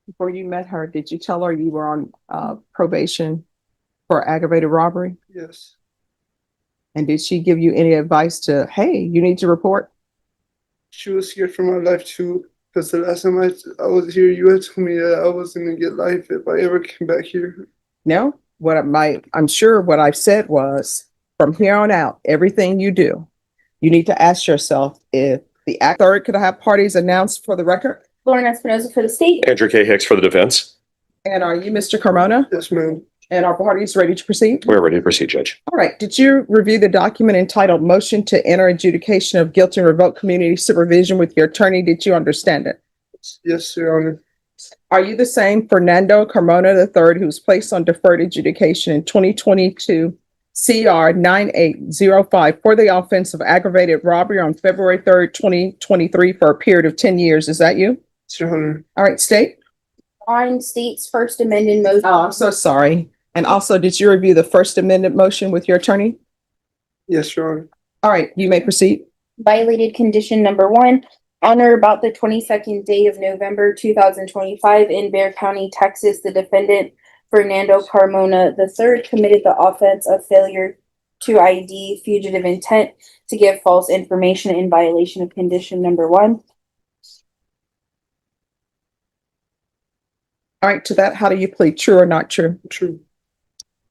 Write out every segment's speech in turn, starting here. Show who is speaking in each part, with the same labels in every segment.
Speaker 1: Before you met her, did you tell her you were on probation for aggravated robbery?
Speaker 2: Yes.
Speaker 1: And did she give you any advice to, hey, you need to report?
Speaker 2: She was scared for my life too. Because the last time I was here, you had told me that I was gonna get life if I ever came back here.
Speaker 1: No? I'm sure what I've said was from here on out, everything you do, you need to ask yourself if the act third could I have parties announced for the record.
Speaker 3: Lauren Espinoza for the state.
Speaker 4: Andrew K. Hicks for the defense.
Speaker 1: And are you Mr. Carmona?
Speaker 2: Yes, ma'am.
Speaker 1: And are parties ready to proceed?
Speaker 4: We're ready to proceed, Judge.
Speaker 1: All right. Did you review the document entitled Motion to Enter Adjudication of Guilt and Revoke Community Supervision with your attorney? Did you understand it?
Speaker 2: Yes, Your Honor.
Speaker 1: Are you the same Fernando Carmona III who was placed on deferred adjudication in 2022 CR 9805 for the offense of aggravated robbery on February 3rd, 2023 for a period of 10 years? Is that you?
Speaker 2: Yes, Your Honor.
Speaker 1: All right, state.
Speaker 3: On state's First Amendment motion.
Speaker 1: Oh, I'm so sorry. And also, did you review the First Amendment motion with your attorney?
Speaker 2: Yes, Your Honor.
Speaker 1: All right, you may proceed.
Speaker 3: Violated condition number 1. On or about the 22nd day of November 2025 in Bexar County, Texas, the defendant Fernando Carmona III committed the offense of failure to ID fugitive intent to give false information in violation of condition number 1.
Speaker 1: All right, to that, how do you plead? True or not true?
Speaker 2: True.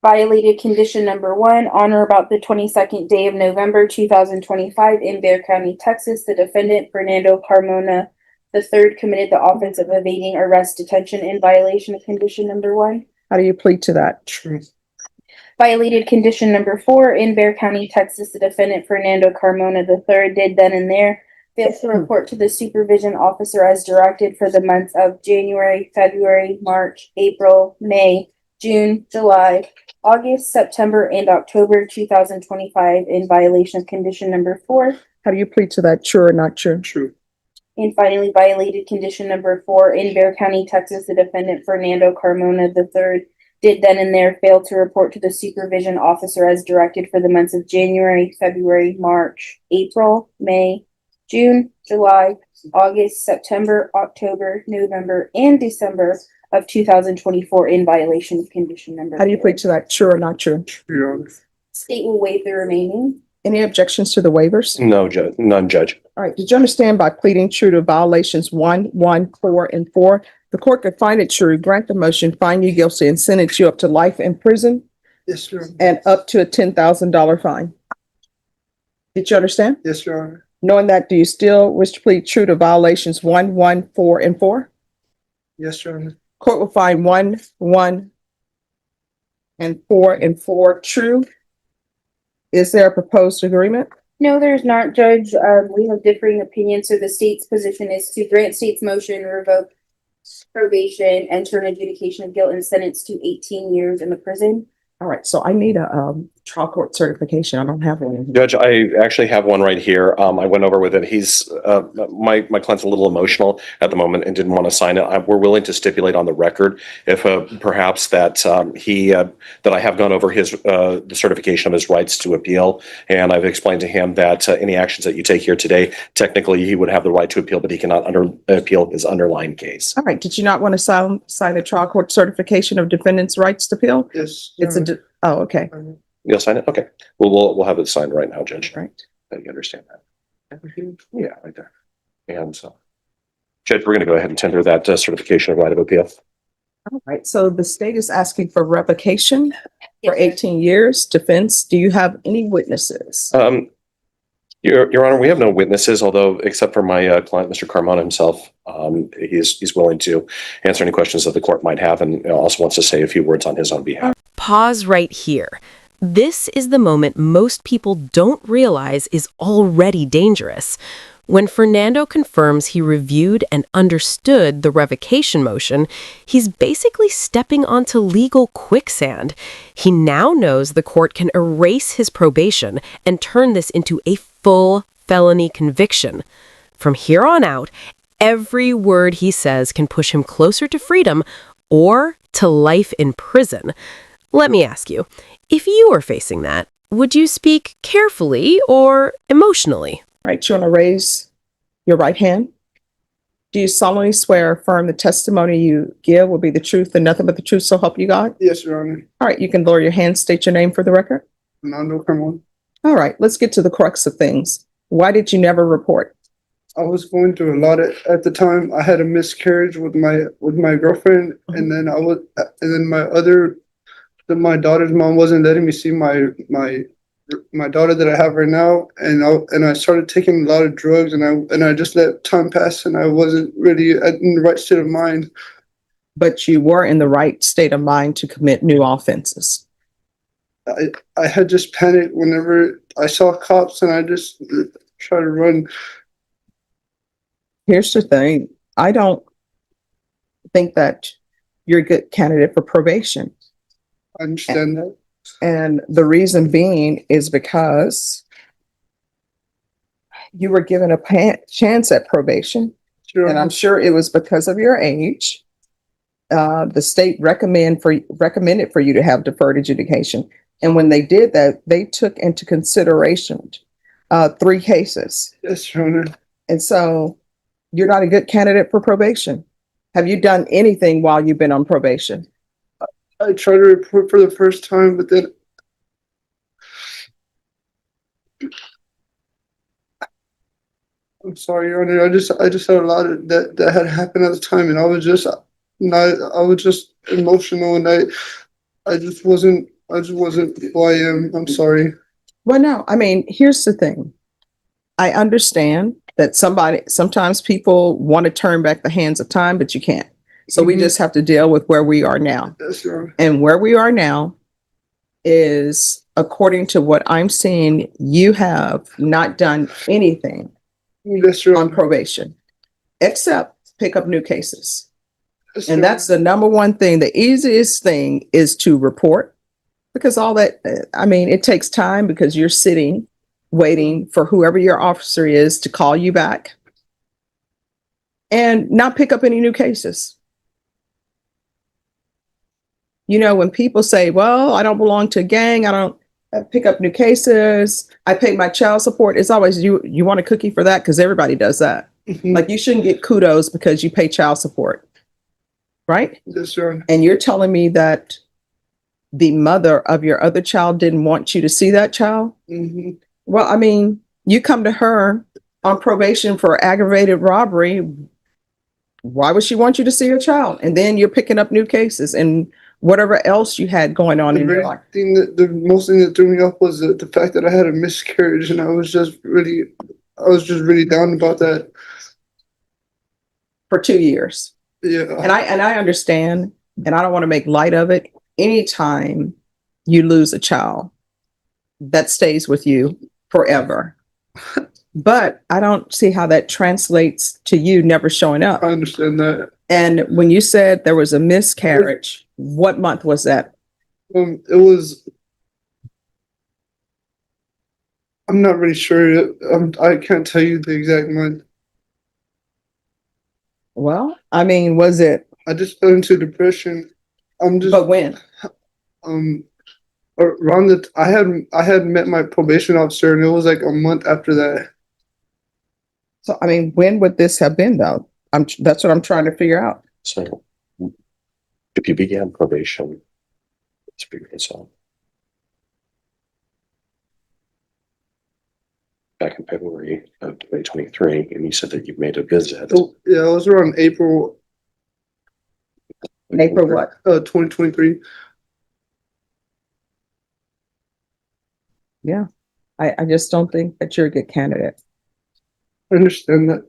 Speaker 3: Violated condition number 1. On or about the 22nd day of November 2025 in Bexar County, Texas, the defendant Fernando Carmona III committed the offense of evading arrest detention in violation of condition number 1.
Speaker 1: How do you plead to that?
Speaker 2: True.
Speaker 3: Violated condition number 4. In Bexar County, Texas, the defendant Fernando Carmona III did then and there fail to report to the supervision officer as directed for the months of January, February, March, April, May, June, July, August, September, and October 2025 in violation of condition number 4.
Speaker 1: How do you plead to that? True or not true?
Speaker 2: True.
Speaker 3: And finally, violated condition number 4. In Bexar County, Texas, the defendant Fernando Carmona III did then and there fail to report to the supervision officer as directed for the months of January, February, March, April, May, June, July, August, September, October, November, and December of 2024 in violation of condition number 4.
Speaker 1: How do you plead to that? True or not true?
Speaker 2: True, Your Honor.
Speaker 3: State will waive the remaining.
Speaker 1: Any objections to the waivers?
Speaker 4: No, Judge. None, Judge.
Speaker 1: All right. Did you understand by pleading true to violations 1, 1, 4, and 4, the court could find it true, grant the motion, find you guilty, and sentence you up to life in prison
Speaker 2: Yes, Your Honor.
Speaker 1: and up to a $10,000 fine? Did you understand?
Speaker 2: Yes, Your Honor.
Speaker 1: Knowing that, do you still wish to plead true to violations 1, 1, 4, and 4?
Speaker 2: Yes, Your Honor.
Speaker 1: Court will find 1, 1, and 4 true. Is there a proposed agreement?
Speaker 3: No, there's not, Judge. We have differing opinions, so the state's position is to grant state's motion, revoke probation, enter an adjudication of guilt, and sentence to 18 years in the prison.
Speaker 1: All right, so I need a trial court certification. I don't have one.
Speaker 4: Judge, I actually have one right here. I went over with it. He's, my client's a little emotional at the moment and didn't want to sign it. We're willing to stipulate on the record if perhaps that that I have gone over his, the certification of his rights to appeal. And I've explained to him that any actions that you take here today, technically he would have the right to appeal, but he cannot appeal his underlying case.
Speaker 1: All right, did you not want to sign the trial court certification of defendants' rights to appeal?
Speaker 2: Yes.
Speaker 1: It's a, oh, okay,
Speaker 4: You'll sign it? Okay. Well, we'll have it signed right now, Judge.
Speaker 1: right.
Speaker 4: You understand that? Yeah, right there. And so, Judge, we're going to go ahead and tender that certification of right of appeal.
Speaker 1: All right, so the state is asking for revocation for
Speaker 3: Yes,
Speaker 1: 18 years. Defense, do you have any witnesses?
Speaker 4: Your Honor, we have no witnesses, although except for my client, Mr. Carmona himself, he's willing to answer any questions that the court might have, and also wants to say a few words on his own behalf.
Speaker 5: Pause right here. This is the moment most people don't realize is already dangerous. When Fernando confirms he reviewed and understood the revocation motion, he's basically stepping onto legal quicksand. He now knows the court can erase his probation and turn this into a full felony conviction. From here on out, every word he says can push him closer to freedom or to life in prison. Let me ask you, if you were facing that, would you speak carefully or emotionally?
Speaker 1: Right, you want to raise your right hand? Do you solemnly swear or affirm the testimony you give will be the truth and nothing but the truth, so help you God?
Speaker 2: Yes, Your Honor.
Speaker 1: All right, you can lower your hand, state your name for the record.
Speaker 2: Fernando, come on.
Speaker 1: All right, let's get to the crux of things. Why did you never report?
Speaker 2: I was going through a lot at the time. I had a miscarriage with my girlfriend, and then my daughter's mom wasn't letting me see my daughter that I have right now, and I started taking a lot of drugs, and I just let time pass, and I wasn't really in the right state of mind.
Speaker 1: But you were in the right state of mind to commit new offenses.
Speaker 2: I had just panicked whenever I saw cops, and I just tried to run.
Speaker 1: Here's the thing. I don't think that you're a good candidate for probation.
Speaker 2: I understand that.
Speaker 1: And the reason being is because you were given a chance at probation.
Speaker 2: Sure.
Speaker 1: And I'm sure it was because of your age. The state recommended for you to have deferred adjudication. And when they did that, they took into consideration 3 cases.
Speaker 2: Yes, Your Honor.
Speaker 1: And so you're not a good candidate for probation. Have you done anything while you've been on probation?
Speaker 2: I tried to report for the first time, but then I'm sorry, Your Honor. I just had a lot of that had happened at the time, and I was just emotional, and I just wasn't who I am. I'm sorry.
Speaker 1: Well, no, I mean, here's the thing. I understand that sometimes people want to turn back the hands of time, but you can't. So we
Speaker 2: Mhm.
Speaker 1: just have to deal with where we are now.
Speaker 2: Yes, Your Honor.
Speaker 1: And where we are now is, according to what I'm seeing, you have not done anything
Speaker 2: Yes, Your
Speaker 1: on
Speaker 2: Honor.
Speaker 1: probation except pick up new cases.
Speaker 2: Yes, Your
Speaker 1: And that's the number one thing. The easiest thing is to report, because all that, I mean, it takes time because you're sitting waiting for whoever your officer is to call you back and not pick up any new cases. You know, when people say, well, I don't belong to a gang, I don't pick up new cases, I pay my child support, it's always you want a cookie for that, because everybody does that.
Speaker 2: Mhm.
Speaker 1: Like, you shouldn't get kudos because you pay child support, right?
Speaker 2: Yes, Your Honor.
Speaker 1: And you're telling me that the mother of your other child didn't want you to see that child?
Speaker 2: Mhm.
Speaker 1: Well, I mean, you come to her on probation for aggravated robbery. Why would she want you to see her child? And then you're picking up new cases and whatever else you had going on in your life.
Speaker 2: The most thing that threw me off was the fact that I had a miscarriage, and I was just really down about that.
Speaker 1: For 2 years.
Speaker 2: Yeah.
Speaker 1: And I understand, and I don't want to make light of it. Anytime you lose a child, that stays with you forever. But I don't see how that translates to you never showing up.
Speaker 2: I understand that.
Speaker 1: And when you said there was a miscarriage, what month was that?
Speaker 2: It was. I'm not really sure. I can't tell you the exact month.
Speaker 1: Well, I mean, was it,
Speaker 2: I just fell into depression.
Speaker 1: but when?
Speaker 2: Around I had met my probation officer, and it was like a month after that.
Speaker 1: So, I mean, when would this have been though? That's what I'm trying to figure out.
Speaker 4: So if you began probation, let's figure this out. Back in February of 2023, and you said that you made a visit.
Speaker 2: Oh, yeah, it was around April.
Speaker 1: April what?
Speaker 2: 2023.
Speaker 1: Yeah. I just don't think that you're a good candidate.
Speaker 2: I understand that.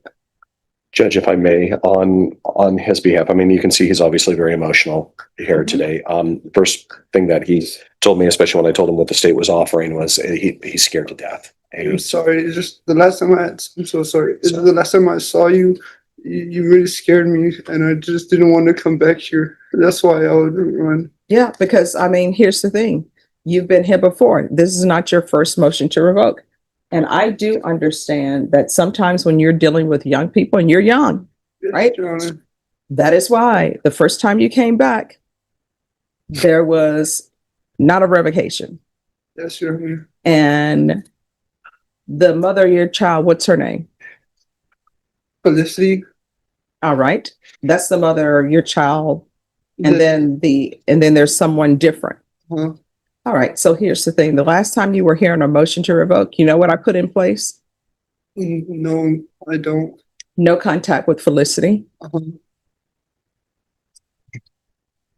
Speaker 4: Judge, if I may, on his behalf, I mean, you can see he's obviously very emotional here today. First thing that he told me, especially when I told him what the state was offering, was he's scared to death.
Speaker 2: I'm sorry. It's just the last time I'm so sorry. It's the last time I saw you, you really scared me, and I just didn't want to come back here. That's why I would run.
Speaker 1: Yeah, because I mean, here's the thing. You've been here before. This is not your first motion to revoke. And I do understand that sometimes when you're dealing with young people, and you're young, right?
Speaker 2: Your Honor.
Speaker 1: That is why the first time you came back, there was not a revocation.
Speaker 2: Yes, Your Honor.
Speaker 1: And the mother of your child, what's her name?
Speaker 2: Felicity.
Speaker 1: All right. That's the mother of your child. And
Speaker 2: The-
Speaker 1: then there's someone different.
Speaker 2: uh,
Speaker 1: All right. So here's the thing. The last time you were here on a motion to revoke, you know what I put in place?
Speaker 2: no, I don't.
Speaker 1: No contact with Felicity.
Speaker 2: Uh-huh.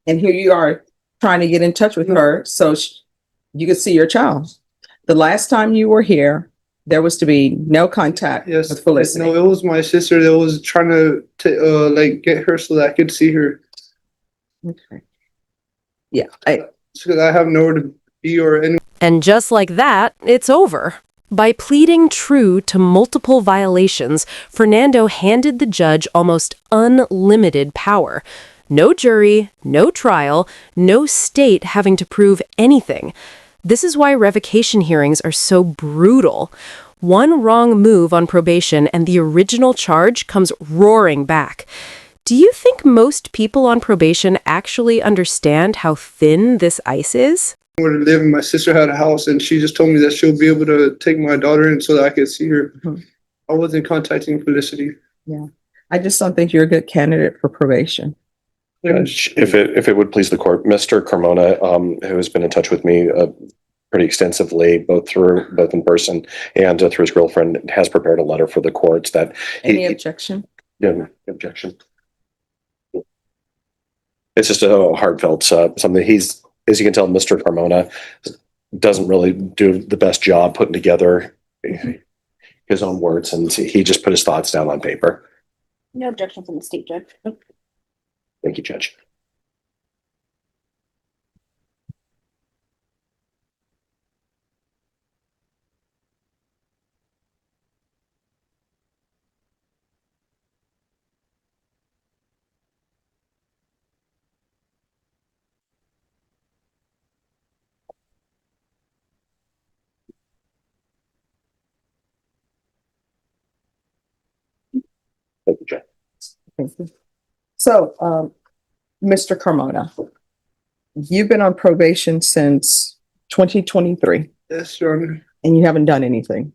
Speaker 1: And here you are trying to get in touch with her so you could see your child. The last time you were here, there was to be no contact
Speaker 2: Yes.
Speaker 1: with Felicity.
Speaker 2: No, it was my sister that was trying to like get her so that I could see her.
Speaker 1: Okay. Yeah.
Speaker 2: Because I have nowhere to be or any.
Speaker 5: And just like that, it's over. By pleading true to multiple violations, Fernando handed the judge almost unlimited power. No jury, no trial, no state having to prove anything. This is why revocation hearings are so brutal. One wrong move on probation and the original charge comes roaring back. Do you think most people on probation actually understand how thin this ice is?
Speaker 2: Where to live, and my sister had a house, and she just told me that she'll be able to take my daughter in so that I could see her.
Speaker 1: Mhm.
Speaker 2: I wasn't contacting Felicity.
Speaker 1: I just don't think you're a good candidate for probation.
Speaker 4: Judge, if it would please the court, Mr. Carmona, who has been in touch with me pretty extensively, both in person and through his girlfriend, has prepared a letter for the courts that
Speaker 1: Any objection?
Speaker 4: no objection. It's just a heartfelt something. He's, as you can tell, Mr. Carmona doesn't really do the best job putting together his own words, and he just put his thoughts down on paper.
Speaker 3: No objection from the state judge.
Speaker 4: Thank you, Judge. Thank you, Judge.
Speaker 1: Thank you. So, Mr. Carmona, you've been on probation since 2023
Speaker 2: Yes, Your Honor.
Speaker 1: and you haven't done anything.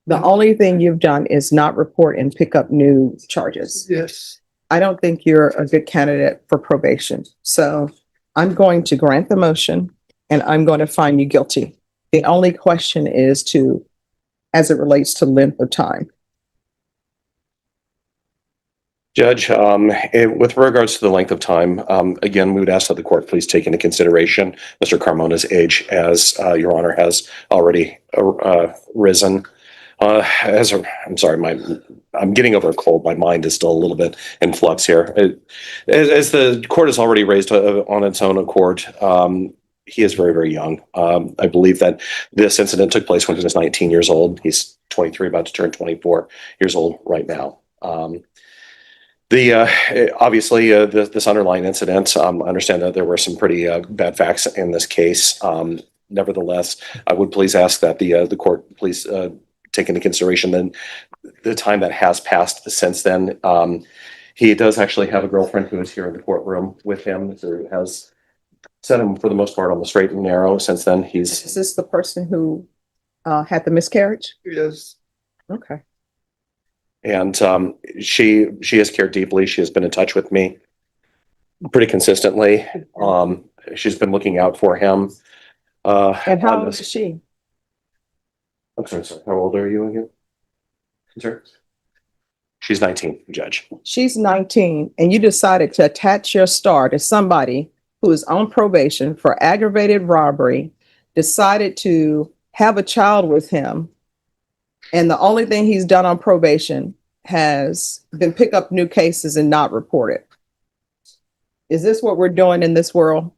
Speaker 1: The only thing you've done is not report and pick up new charges.
Speaker 2: Yes.
Speaker 1: I don't think you're a good candidate for probation. So I'm going to grant the motion and I'm going to find you guilty. The only question is as it relates to length of time.
Speaker 4: Judge, with regards to the length of time, again, we would ask that the court please take into consideration Mr. Carmona's age, as Your Honor has already risen. I'm sorry, I'm getting over a cold. My mind is still a little bit in flux here. As the court has already raised on its own accord, he is very, very young. I believe that this incident took place when he was 19 years old. He's 23, about to turn 24 years old right now. Obviously, this underlying incident, I understand that there were some pretty bad facts in this case. Nevertheless, I would please ask that the court please take into consideration then the time that has passed since then. He does actually have a girlfriend who is here in the courtroom with him, who has set him for the most part on the straight and narrow since then.
Speaker 1: Is this the person who had the miscarriage?
Speaker 2: Yes.
Speaker 1: Okay.
Speaker 4: And she has cared deeply. She has been in touch with me pretty consistently. She's been looking out for him.
Speaker 1: And how old is she?
Speaker 4: I'm sorry. How old are you again? Sir? She's 19, Judge.
Speaker 1: She's 19, and you decided to attach your star to somebody who is on probation for aggravated robbery, decided to have a child with him, and the only thing he's done on probation has been pick up new cases and not report it. Is this what we're doing in this world?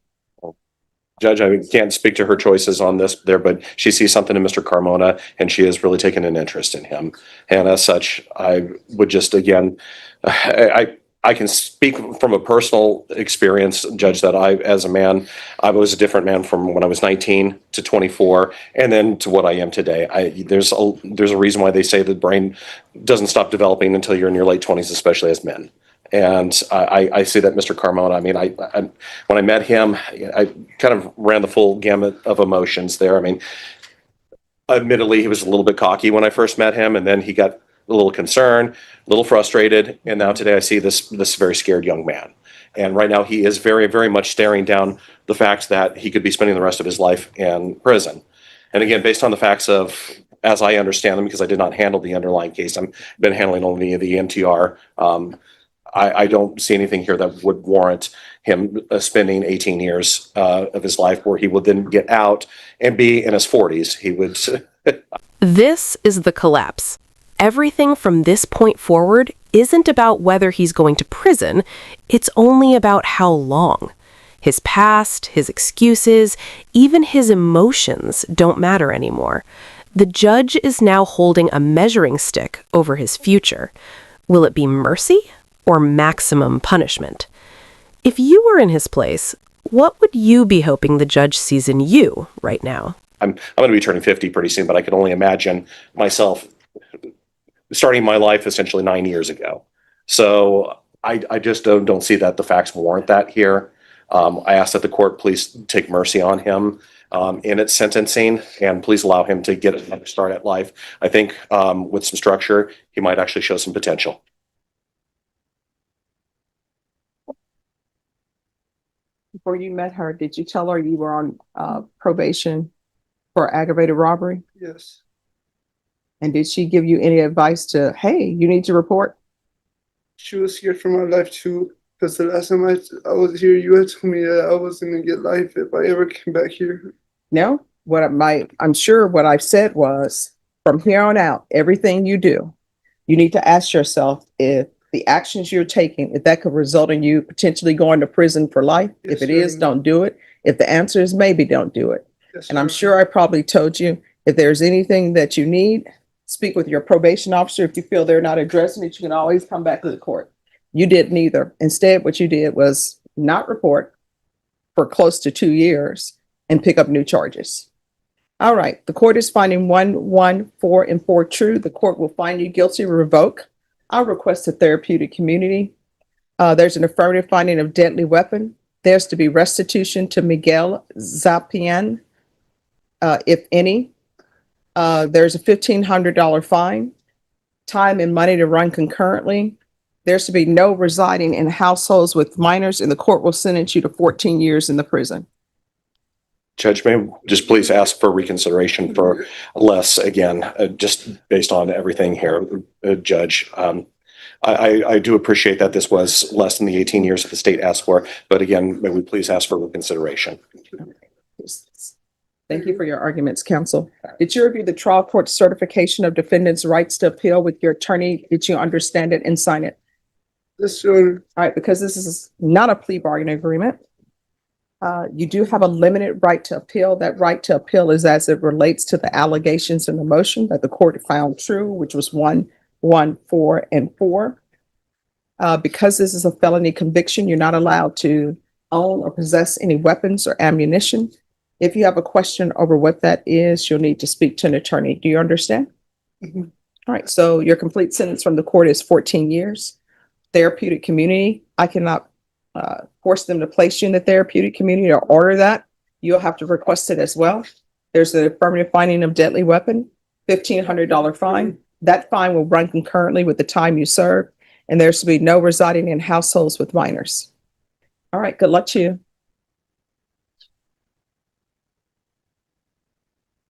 Speaker 4: Judge, I can't speak to her choices on this there, but she sees something in Mr. Carmona, and she has really taken an interest in him. And as such, I would just, again, I can speak from a personal experience, Judge, that as a man, I was a different man from when I was 19 to 24, and then to what I am today. There's a reason why they say the brain doesn't stop developing until you're in your late 20s, especially as men. And I see that Mr. Carmona, I mean, when I met him, I kind of ran the full gamut of emotions there. I mean, admittedly, he was a little bit cocky when I first met him, and then he got a little concerned, a little frustrated, and now today I see this very scared young man. And right now he is very, very much staring down the fact that he could be spending the rest of his life in prison. And again, based on the facts of, as I understand them, because I did not handle the underlying case, I've been handling only the MTR. I don't see anything here that would warrant him spending 18 years of his life where he would then get out and be in his 40s. He would.
Speaker 5: This is the collapse. Everything from this point forward isn't about whether he's going to prison, it's only about how long. His past, his excuses, even his emotions don't matter anymore. The judge is now holding a measuring stick over his future. Will it be mercy or maximum punishment? If you were in his place, what would you be hoping the judge sees in you right now?
Speaker 4: I'm going to be turning 50 pretty soon, but I can only imagine myself starting my life essentially 9 years ago. So I just don't see that the facts warrant that here. I ask that the court please take mercy on him in its sentencing, and please allow him to get another start at life. I think with some structure, he might actually show some potential.
Speaker 1: Before you met her, did you tell her you were on probation for aggravated robbery?
Speaker 2: Yes.
Speaker 1: And did she give you any advice to, hey, you need to report?
Speaker 2: She was scared for my life too, because the last time I was here, you had told me that I was gonna get life if I ever came back here.
Speaker 1: No, I'm sure what I've said was, from here on out, everything you do, you need to ask yourself if the actions you're taking, if that could result in you potentially going to prison for life.
Speaker 2: Yes,
Speaker 1: If it
Speaker 2: sir.
Speaker 1: is, don't do it. If the answer is maybe, don't do it.
Speaker 2: Yes,
Speaker 1: And I'm
Speaker 2: sir.
Speaker 1: sure I probably told you, if there's anything that you need, speak with your probation officer. If you feel they're not addressing it, you can always come back to the court. You did neither. Instead, what you did was not report for close to 2 years and pick up new charges. All right, the court is finding 1, 4, and 4 true. The court will find you guilty or revoke. I'll request a therapeutic community. There's an affirmative finding of deadly weapon. There's to be restitution to Miguel Zapian, if any. There's a $1,500 fine, time and money to run concurrently. There's to be no residing in households with minors, and the court will sentence you to 14 years in the prison.
Speaker 4: Judge, may I just please ask for reconsideration for less again, just based on everything here, Judge. I do appreciate that this was less than the 18 years that the state asked for, but again, may we please ask for reconsideration?
Speaker 1: Thank you for your arguments, counsel. Did you review the trial court certification of defendants' rights to appeal with your attorney? Did you understand it and sign it?
Speaker 2: Yes, sir.
Speaker 1: All right, because this is not a plea bargaining agreement. You do have a limited right to appeal. That right to appeal is as it relates to the allegations in the motion that the court found true, which was 1, 4, and 4. Because this is a felony conviction, you're not allowed to own or possess any weapons or ammunition. If you have a question over what that is, you'll need to speak to an attorney. Do you understand?
Speaker 2: Mhm.
Speaker 1: All right, so your complete sentence from the court is 14 years. Therapeutic community, I cannot force them to place you in the therapeutic community or order that. You'll have to request it as well. There's the affirmative finding of deadly weapon, $1,500 fine. That fine will run concurrently with the time you serve, and there's to be no residing in households with minors. All right, good luck to you.